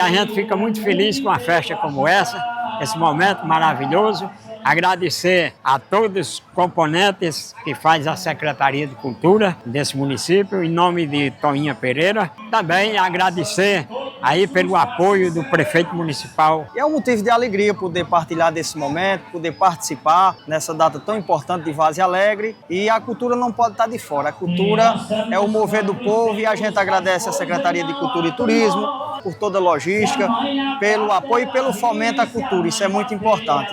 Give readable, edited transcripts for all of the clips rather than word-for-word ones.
a gente fica muito feliz com uma festa como essa, esse momento maravilhoso. Agradecer a todos os componentes que faz a Secretaria de Cultura desse município, em nome de Toinha Pereira. Também agradecer aí pelo apoio do prefeito municipal. É um motivo de alegria poder partilhar desse momento, poder participar nessa data tão importante de Várzea Alegre. E a cultura não pode estar de fora. A cultura é o mover do povo e a gente agradece à Secretaria de Cultura e Turismo por toda a logística, pelo apoio e pelo fomento à cultura. Isso é muito importante.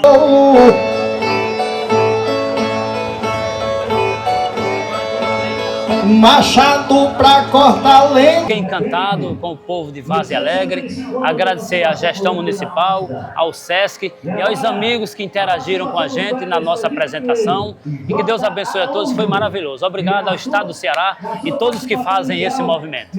Machado pra cortar lenha. Fiquei encantado com o povo de Várzea Alegre, agradecer à gestão municipal, ao SESC e aos amigos que interagiram com a gente na nossa apresentação e que Deus abençoe a todos, foi maravilhoso. Obrigado ao Estado do Ceará e todos que fazem esse movimento.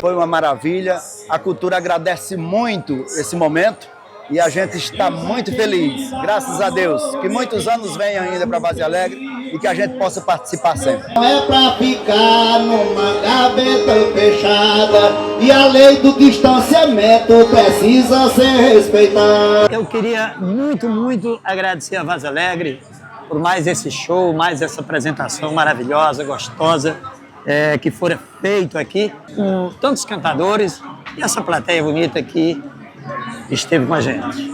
Foi uma maravilha, a cultura agradece muito esse momento. E a gente está muito feliz, graças a Deus, que muitos anos venham ainda para Várzea Alegre e que a gente possa participar sempre. Não é para ficar numa gaveta fechada e a lei do distanciamento precisa ser respeitada. Eu queria muito agradecer a Várzea Alegre por mais esse show, mais essa apresentação maravilhosa, gostosa, que foi feito aqui com tantos cantadores e essa plateia bonita que esteve com a gente.